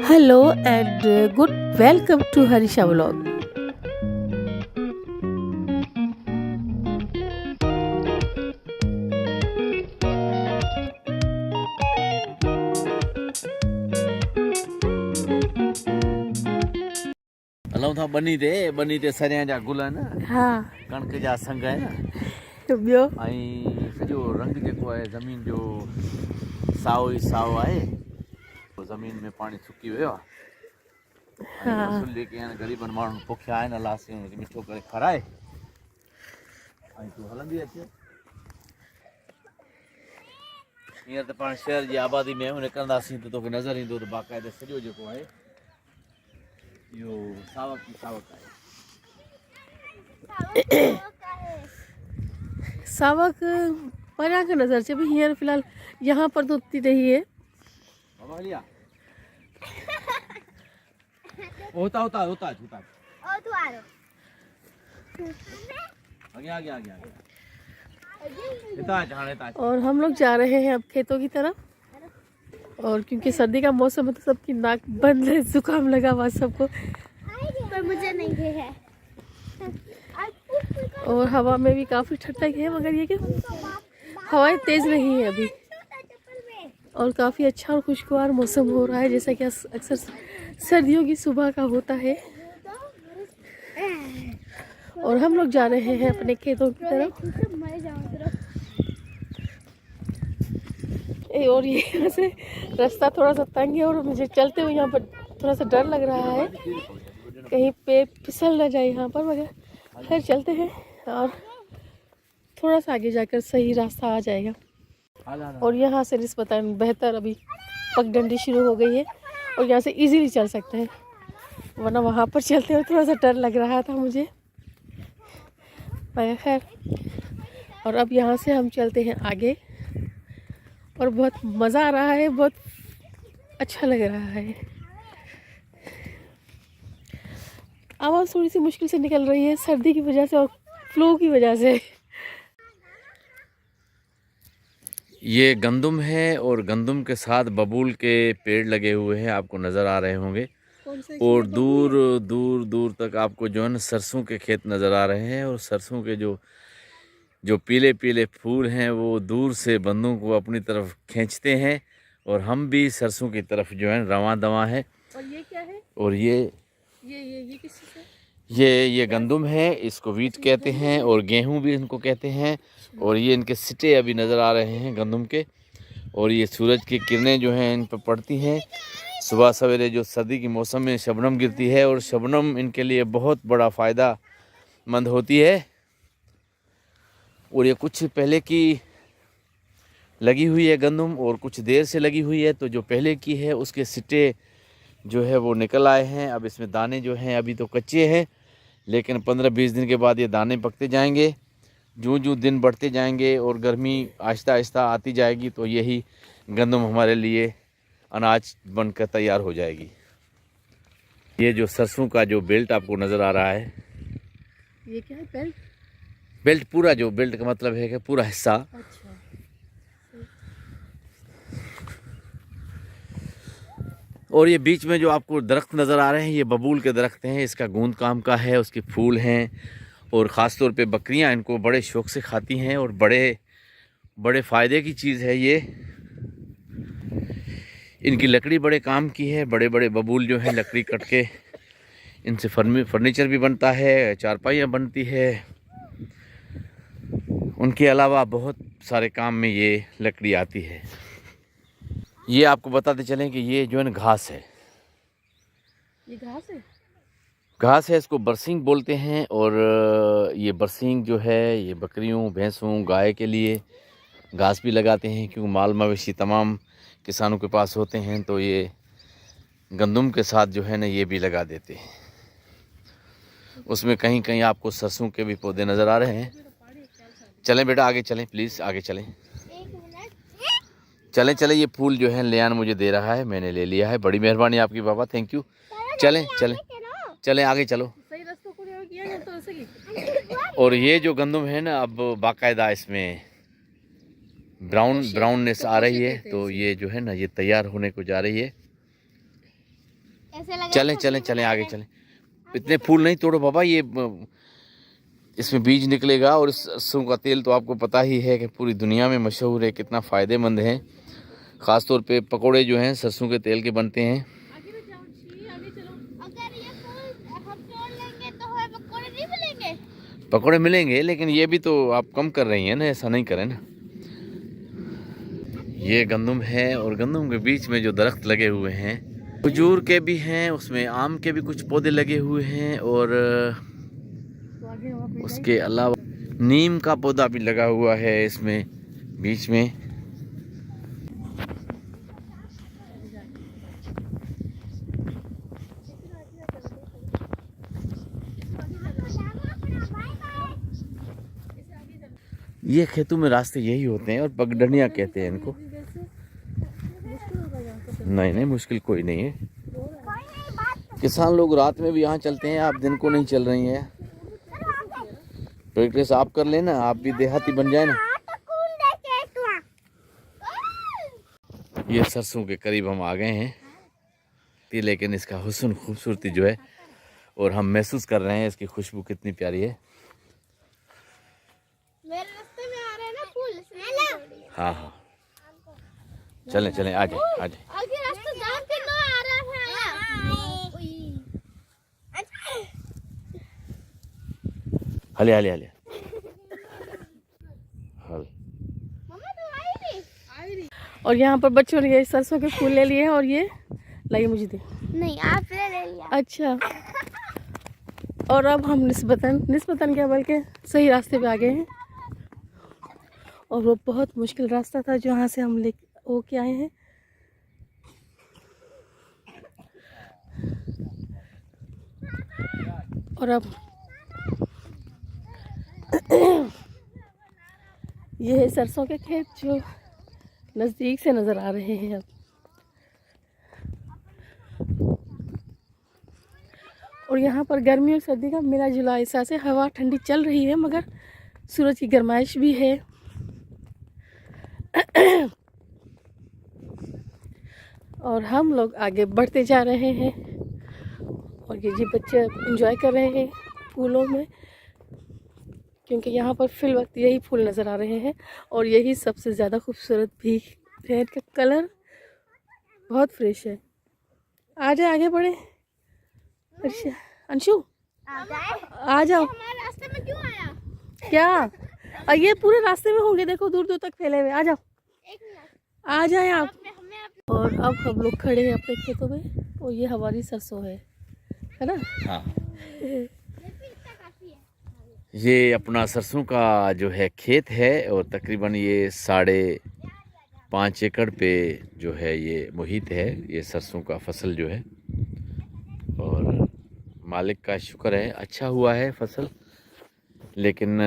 Hello and good welcome to Harisha vlog. हलऊं था बनी ते सरिया जा गुल न हाँ कणक जा संग है न ॿियो ऐं सॼो रंग जेको आहे ज़मीन जो साओ ई साओ आहे। ज़मीन में पाणी सुकी वियो आहे ऐं हाँ फ़सुलु जेके आहिनि ग़रीबनि माण्हुनि पोखिया आहिनि अलाह साईं हुनखे मिठो करे खाराए ऐं तूं हलंदी अच। हींअर त पाण शहर जी आबादी में आहियूं निकिरंदासीं त तोखे नज़र ईंदो त बाक़ाइदे सॼो जेको आहे इहो सावक ई सावक आहे। सावक परियां खां नज़र अचे पई हींअर फ़िलहाल यहाँ पर तो उतनी नहीं है। बाबा हलिया होता होता होता होता ओ तू आ रहा आगे आगे आगे आगे इतना जहाँ इतना और हम लोग जा रहे हैं अब खेतों की तरफ। और क्योंकि सर्दी का मौसम है तो सबकी नाक बंद है, जुकाम लगा हुआ सबको पर मुझे नहीं है। और हवा में भी काफ़ी ठंडक है, मगर ये कि हवाएं तेज़ नहीं है अभी और काफ़ी अच्छा और खुशगवार मौसम हो रहा है जैसा कि अक्सर सर्दियों की सुबह का होता है। और हम लोग जा रहे हैं अपने खेतों की तरफ। और ये यहाँ से रास्ता थोड़ा सा तंग है और मुझे चलते हुए यहाँ पर थोड़ा सा डर लग रहा है कहीं पे फिसल ना जाए यहाँ पर, मगर खैर चलते हैं और थोड़ा सा आगे जाकर सही रास्ता आ जाएगा। और यहाँ से निस्बतन बेहतर अभी पगडंडी शुरू हो गई है और यहाँ से इजीली चल सकते हैं, वरना वहाँ पर चलते हुए थोड़ा सा डर लग रहा था मुझे, मगर खैर। और अब यहाँ से हम चलते हैं आगे और बहुत मज़ा आ रहा है, बहुत अच्छा लग रहा है। आवाज़ थोड़ी सी मुश्किल से निकल रही है सर्दी की वजह से और फ्लू की वजह से। ये गंदम है और गंदम के साथ बबूल के पेड़ लगे हुए हैं, आपको नज़र आ रहे होंगे। और दूर दूर दूर तक आपको जो है ना सरसों के खेत नज़र आ रहे हैं और सरसों के जो पीले पीले फूल हैं वो दूर से बंदों को अपनी तरफ खींचते हैं और हम भी सरसों की तरफ जो है रवां दवां है। और ये क्या है? और ये किस चीज़ है? ये गंदम है, इसको वीट कहते हैं और गेहूं भी इनको कहते हैं। और ये इनके सिटे अभी नज़र आ रहे हैं गंदम के। और ये सूरज की किरणें जो हैं इन पर पड़ती हैं सुबह सवेरे, जो सर्दी के मौसम में शबनम गिरती है और शबनम इनके लिए बहुत बड़ा फ़ायदा मंद होती है। और ये कुछ पहले की लगी हुई है गंदम और कुछ देर से लगी हुई है, तो जो पहले की है उसके सिटे जो है वो निकल आए हैं। अब इसमें दाने जो हैं अभी तो कच्चे हैं, लेकिन 15-20 दिन के बाद ये दाने पकते जाएंगे। जो जो दिन बढ़ते जाएंगे और गर्मी आहिस्ता आहिस्ता आती जाएगी तो यही गंदम हमारे लिए अनाज बनकर तैयार हो जाएगी। ये जो सरसों का जो बेल्ट आपको नज़र आ रहा है, ये क्या है? बेल्ट? बेल्ट पूरा, जो बेल्ट का मतलब है कि पूरा हिस्सा। अच्छा। और ये बीच में जो आपको दरख्त नज़र आ रहे हैं ये बबूल के दरख्त हैं, इसका गूंद काम का है, उसके फूल हैं और ख़ास तौर पे बकरियां इनको बड़े शौक़ से खाती हैं और बड़े फ़ायदे की चीज़ है ये। इनकी लकड़ी बड़े काम की है, बड़े बड़े बबूल जो है लकड़ी कट के इनसे फर्नीचर भी बनता है, चारपाइयाँ बनती है। उनके अलावा बहुत सारे काम में ये लकड़ी आती है। ये आपको बताते चलें कि ये जो है ना घास है, ये घास है? घास है, इसको बरसींग बोलते हैं। और ये बरसींग जो है ये बकरियों, भैंसों, गाय के लिए घास भी लगाते हैं, क्योंकि माल मवेशी तमाम किसानों के पास होते हैं, तो ये गंदम के साथ जो है ना ये भी लगा देते हैं। उसमें कहीं कहीं आपको सरसों के भी पौधे नज़र आ रहे हैं। चलें बेटा आगे चलें, प्लीज़ आगे चलें, चलें चलें। ये फूल जो है लियान मुझे दे रहा है, मैंने ले लिया है, बड़ी मेहरबानी आपकी बाबा, थैंक यू। चलें चलें चलें आगे चलो। सही रास्ते को किया जाए तो ऐसे ही। और ये जो गंदम है ना अब बाकायदा इसमें ब्राउननेस आ रही है, तो ये जो है ना ये तैयार होने को जा रही है। ऐसे लगा चलें चलें चलें, आगे चलें। इतने फूल नहीं तोड़ो बाबा, ये इसमें बीज निकलेगा। और इस सरसों का तेल तो आपको पता ही है कि पूरी दुनिया में मशहूर है, कितना फ़ायदेमंद है। ख़ास तौर पे पकोड़े जो हैं सरसों के तेल के बनते हैं। अगर ये फूल हम तोड़ लेंगे तो हमें पकौड़े नहीं मिलेंगे। पकोड़े मिलेंगे, लेकिन ये भी तो आप कम कर रही हैं ना, ऐसा नहीं करें ना। ये गंदम है और गंदम के बीच में जो दरख्त लगे हुए हैं, खजूर के भी हैं, उसमें आम के भी कुछ पौधे लगे हुए हैं, और उसके अलावा नीम का पौधा भी लगा हुआ है इसमें बीच में। ये खेतों में रास्ते यही होते हैं और पगडंडियां कहते हैं इनको। नहीं नहीं, मुश्किल कोई नहीं है। किसान लोग रात में भी यहाँ चलते हैं, आप दिन को नहीं चल रही हैं। प्रैक्टिस आप कर लेना, आप भी देहाती बन जाए ना। ये सरसों के करीब हम आ गए हैं, लेकिन इसका हुस्न खूबसूरती जो है, और हम महसूस कर रहे हैं इसकी खुशबू कितनी प्यारी है। मेरे रास्ते में आ रहे हैं ना फूल। हाँ हाँ, चलें चलें, आ जाए आ जाए। आगे रास्ता जाम के लो आ रहा है। हले हले हले हल। मम्मा तुम आई नहीं? और यहाँ पर बच्चों ने ये सरसों के फूल ले लिए हैं, और ये लाइए मुझे दे। नहीं, आप ले लिया। अच्छा, और अब हम निस्बतन क्या बल्कि सही रास्ते पे आ गए हैं। और वो बहुत मुश्किल रास्ता था जो यहाँ से हम ले होके आए हैं। और अब ये है सरसों के खेत जो नज़दीक से नज़र आ रहे हैं अब। और यहाँ पर गर्मी और सर्दी का मिला जुला एहसास है। हवा ठंडी चल रही है, मगर सूरज की गर्माइश भी है। और हम लोग आगे बढ़ते जा रहे हैं, और ये जी बच्चे एंजॉय कर रहे हैं फूलों में, क्योंकि यहाँ पर फिल वक्त यही फूल नज़र आ रहे हैं, और यही सबसे ज़्यादा खूबसूरत भी है। इनका कलर बहुत फ्रेश है। आ जाए, आगे बढ़े। अच्छा अंशु, आ जाओ। हमारे रास्ते में क्यों आया? क्या ये पूरे रास्ते में होंगे, देखो दूर दूर तक फैले हुए। आ जाओ, एक मिनट, आ जाए आप। हमें और अब हम लोग खड़े हैं अपने खेतों में, और ये हमारी सरसों है ना। हाँ, काफी है। ये अपना सरसों का जो है खेत है, और तकरीबन ये 5.5 एकड़ पे जो है ये मुहित है, ये सरसों का फसल जो है। और मालिक का शुक्र है, अच्छा हुआ है फसल, लेकिन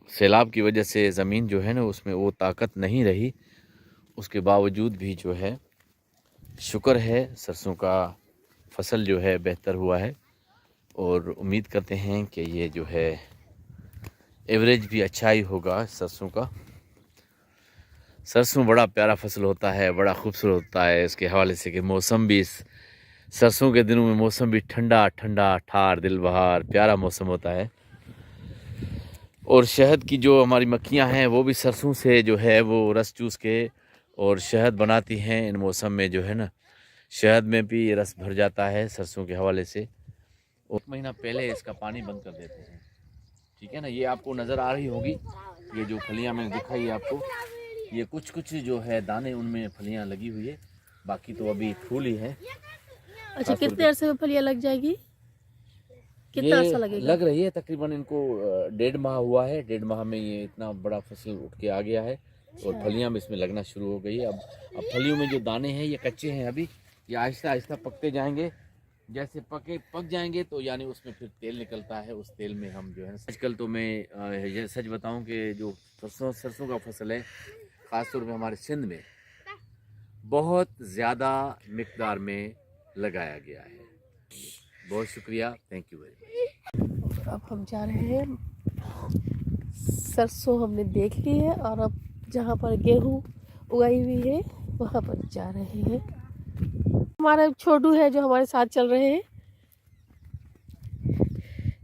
सैलाब की वजह से ज़मीन जो है ना उसमें वो ताकत नहीं रही। उसके बावजूद भी जो है शुक्र है, सरसों का फसल जो है बेहतर हुआ है। और उम्मीद करते हैं कि ये जो है एवरेज भी अच्छा ही होगा सरसों का। सरसों बड़ा प्यारा फसल होता है, बड़ा खूबसूरत होता है। इसके हवाले से कि मौसम भी, इस सरसों के दिनों में मौसम भी ठंडा ठंडा ठार दिल बहार प्यारा मौसम होता है। और शहद की जो हमारी मक्खियाँ हैं वो भी सरसों से जो है वो रस चूस के और शहद बनाती हैं। इन मौसम में जो है ना शहद में भी रस भर जाता है सरसों के हवाले से। और 1 महीना पहले इसका पानी बंद कर देते हैं, ठीक है ना। ये आपको नज़र आ रही होगी, ये जो फलियाँ मैंने दिखाई है आपको, ये कुछ कुछ जो है दाने उनमें फलियाँ लगी हुई है, बाकी तो अभी फूल ही है। अच्छा, कितने अरसे में फलियाँ लग जाएगी? कितना ये अरसा लगेगा? लग रही है तकरीबन इनको 1.5 माह हुआ है। 1.5 माह में ये इतना बड़ा फसल उठ के आ गया है, और फलियां भी इसमें लगना शुरू हो गई है। अब फलियों में जो दाने हैं ये कच्चे हैं अभी, ये आहिस्ता आहिस्ता पकते जाएंगे। जैसे पक जाएंगे तो यानी उसमें फिर तेल निकलता है, उस तेल में हम जो है आजकल तो मैं ये सच बताऊं कि जो सरसों का फसल है ख़ासतौर पे हमारे सिंध में बहुत ज़्यादा मिकदार में लगाया गया है। बहुत शुक्रिया, थैंक यू वेरी मच। अब हम जा रहे हैं, सरसों हमने देख ली है, और अब जहाँ पर गेहूँ उगाई हुई है वहाँ पर जा रहे हैं। हमारा छोटू है जो हमारे साथ चल रहे हैं,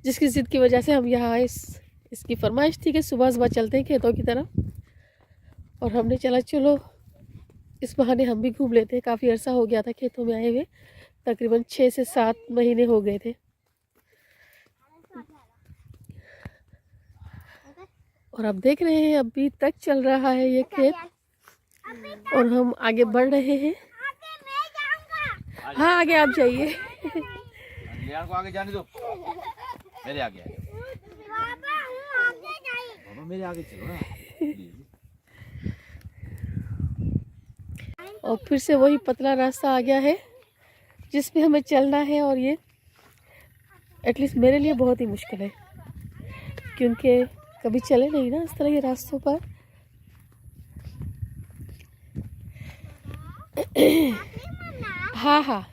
जिसकी जिद की वजह से हम यहाँ आए। इसकी फरमाइश थी कि सुबह सुबह चलते हैं खेतों की तरफ, और हमने चला चलो इस बहाने हम भी घूम लेते हैं। काफ़ी अरसा हो गया था खेतों में आए हुए, तकरीबन 6 से 7 महीने हो गए थे। और अब देख रहे हैं अभी तक चल रहा है ये खेत, और हम आगे बढ़ रहे हैं। हाँ आगे आप जाइए। को आगे जाने दो, मेरे आगे बाबा, मेरे आगे चलो ना। और फिर से वही पतला रास्ता आ गया है जिस पे हमें चलना है, और ये एटलीस्ट मेरे लिए बहुत ही मुश्किल है, क्योंकि कभी चले नहीं ना इस तरह के रास्तों पर। हाँ हाँ,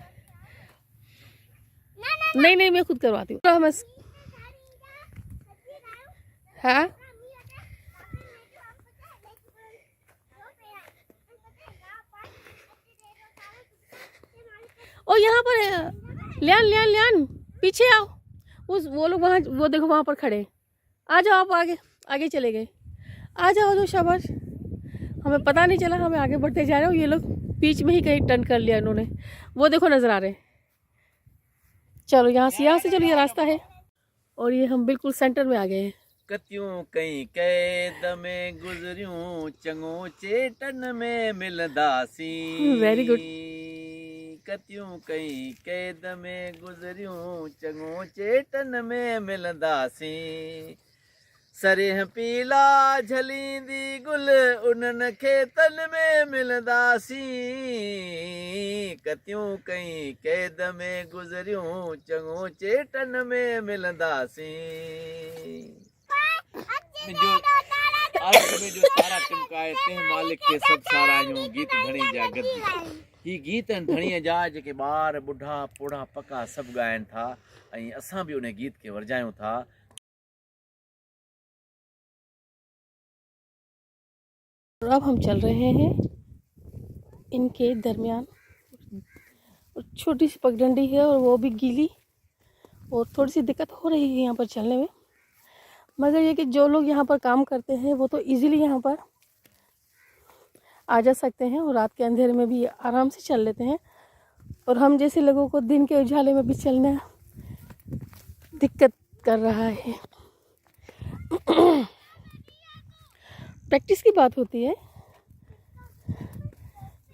नहीं मैं खुद करवाती हूँ। हम हाँ ओ यहाँ पर लियान पीछे आओ। वो लोग वहाँ, वो देखो वहाँ पर खड़े। आ जाओ आप, आगे चले गए। आ जाओ तो शाबाश, हमें पता नहीं चला, हमें आगे बढ़ते जा रहे हो। ये लोग बीच में ही कहीं टर्न कर लिया इन्होंने, वो देखो नजर आ रहे हैं। चलो यहाँ से चलो, ये रास्ता है, और ये हम बिल्कुल सेंटर में आ गए हैं। कत्यूं कई कैद में गुजरियूं, चंगो चेटन में मिलदासी। Very good. कत्यूं कई कैद में गुजरियूं, चंगो चेटन में मिलदासी। सरेह पीला झलींदी गुल, उन्हनि खेतन में मिलदासी। कत्यूं कई कैद में गुजरियूं, चंगो चेटन में मिलदासी। जो आज में जो तारा टिमकाए ते मालिक के सब सारायूं, गीत धणी जा गद। ही गीत धणीअ जा जेके ॿार बुढ़ा पोढ़ा पका सभु ॻाइनि था, ऐं असां बि उन गीत खे वरजायूं था। अब हम चल रहे हैं इनके दरमियान, छोटी सी पगडंडी है और वो भी गीली, और थोड़ी सी दिक्कत हो रही है यहाँ पर चलने में। मगर ये कि जो लोग यहाँ पर काम करते हैं वो तो इजीली यहाँ पर आ जा सकते हैं, और रात के अंधेरे में भी आराम से चल लेते हैं। और हम जैसे लोगों को दिन के उजाले में भी चलना दिक्कत कर रहा है। प्रैक्टिस की बात होती है,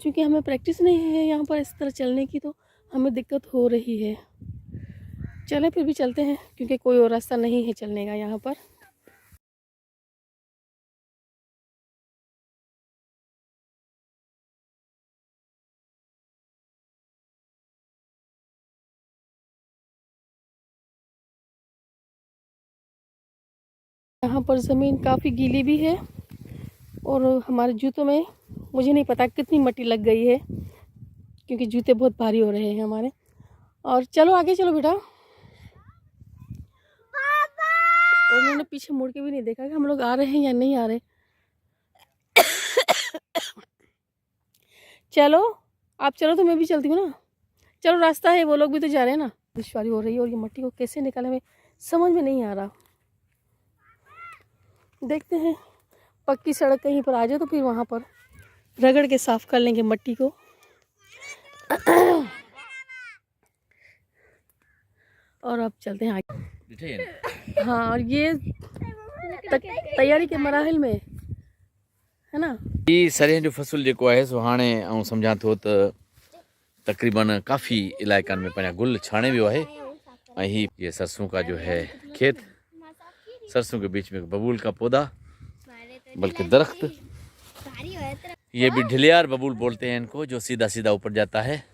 क्योंकि हमें प्रैक्टिस नहीं है यहाँ पर इस तरह चलने की, तो हमें दिक्कत हो रही है। चलें फिर भी चलते हैं, क्योंकि कोई और रास्ता नहीं है चलने का यहाँ पर। यहाँ पर ज़मीन काफ़ी गीली भी है, और हमारे जूतों में मुझे नहीं पता कितनी मट्टी लग गई है, क्योंकि जूते बहुत भारी हो रहे हैं हमारे। और चलो आगे चलो बेटा। और उन्होंने पीछे मुड़ के भी नहीं देखा कि हम लोग आ रहे हैं या नहीं आ रहे। चलो आप चलो तो मैं भी चलती हूँ ना। चलो रास्ता है, वो लोग भी तो जा रहे हैं ना। दुश्वारी हो रही है, और ये मट्टी को कैसे निकाले हमें समझ में नहीं आ रहा। देखते हैं, पक्की सड़क कहीं पर आ जाए तो फिर वहाँ पर रगड़ के साफ कर लेंगे मट्टी को। और अब चलते हैं आगे। हाँ, और ये तैयारी के मराहिल में है ना। ये सरेह जो फसल जेको आहे सो हाणे ऐं सम्झां थो त तकरीबन काफ़ी इलाइक़नि में पंहिंजा गुल छाणे वियो आहे। ऐं ये सरसों का जो है खेत, सरसों के बीच में बबूल का पौधा, बल्कि दरख्त, ये भी ढिलियार बबूल बोलते हैं इनको, जो सीधा सीधा ऊपर जाता है।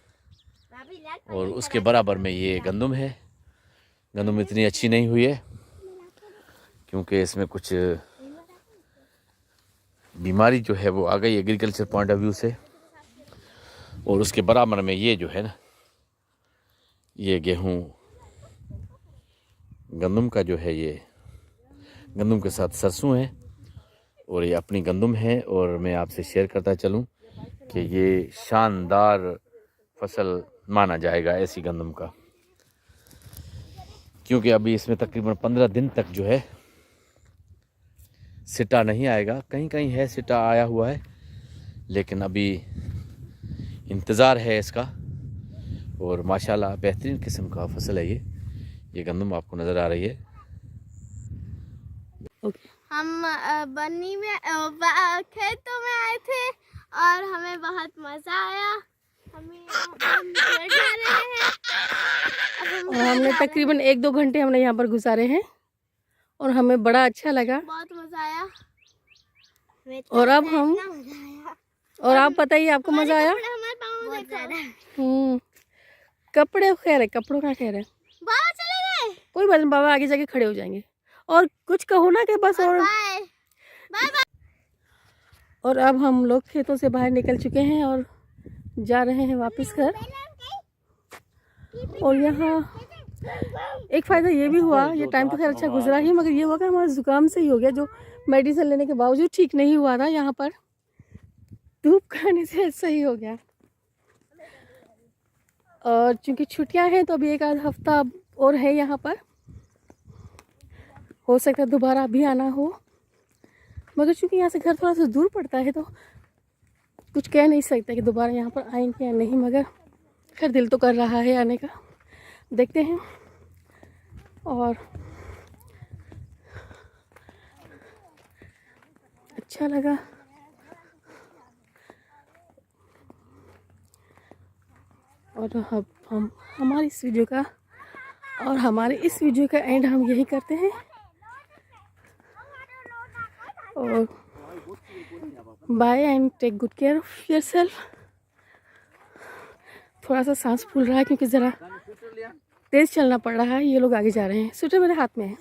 और उसके बराबर में ये गंदम है। गंदम इतनी अच्छी नहीं हुई है क्योंकि इसमें कुछ बीमारी जो है वो आ गई एग्रीकल्चर पॉइंट ऑफ व्यू से। और उसके बराबर में ये जो है ना, ये गेहूँ गंदम का जो है, ये गंदम के साथ सरसों है, और ये अपनी गंदम है। और मैं आपसे शेयर करता चलूं कि ये शानदार फसल माना जाएगा ऐसी गंदम का, क्योंकि अभी इसमें तकरीबन 15 दिन तक जो है सिटा नहीं आएगा। कहीं कहीं है सिटा आया हुआ है, लेकिन अभी इंतज़ार है इसका। और माशाल्लाह बेहतरीन किस्म का फसल है ये गंदम आपको नज़र आ रही है। हम बन्नी में खेतों में आए थे और हमें बहुत मज़ा आया। हम पेड़ जा रहे हैं और हमने तकरीबन 1-2 घंटे हमने यहाँ पर गुजारे हैं और हमें बड़ा अच्छा लगा। बहुत मज़ा आया। और अब हम और आप बताइए आपको मज़ा आया? हमारे पाँव देखो। कपड़े खैर है, कपड़ों का खैर है, बाबा चले गए। कोई बात नहीं, बाबा आगे जाके खड़े हो जाएंगे। और कुछ कहो ना कि बस। और बाय बाय। और अब हम लोग खेतों से बाहर निकल चुके हैं और जा रहे हैं वापस घर। और यहाँ एक फ़ायदा ये भी हुआ, ये टाइम तो खैर अच्छा गुजरा ही, मगर ये हुआ कि हमारा ज़ुकाम सही हो गया, जो मेडिसिन लेने के बावजूद ठीक नहीं हुआ था। यहाँ पर धूप खाने से सही हो गया। और चूँकि छुट्टियाँ हैं तो अभी 1 आध हफ्ता और है यहाँ पर, हो सकता है दोबारा भी आना हो, मगर चूँकि यहाँ से घर थोड़ा सा दूर पड़ता है तो कुछ कह नहीं सकते कि दोबारा यहाँ पर आएंगे या नहीं, मगर खैर दिल तो कर रहा है आने का, देखते हैं। और अच्छा लगा। और अब हम हमारी इस वीडियो का और हमारे इस वीडियो का एंड हम यही करते हैं। और bye and take good care of yourself. थोड़ा सा सांस फूल रहा है क्योंकि ज़रा तेज़ चलना पड़ रहा है। ये लोग आगे जा रहे हैं, स्वेटर मेरे हाथ में है।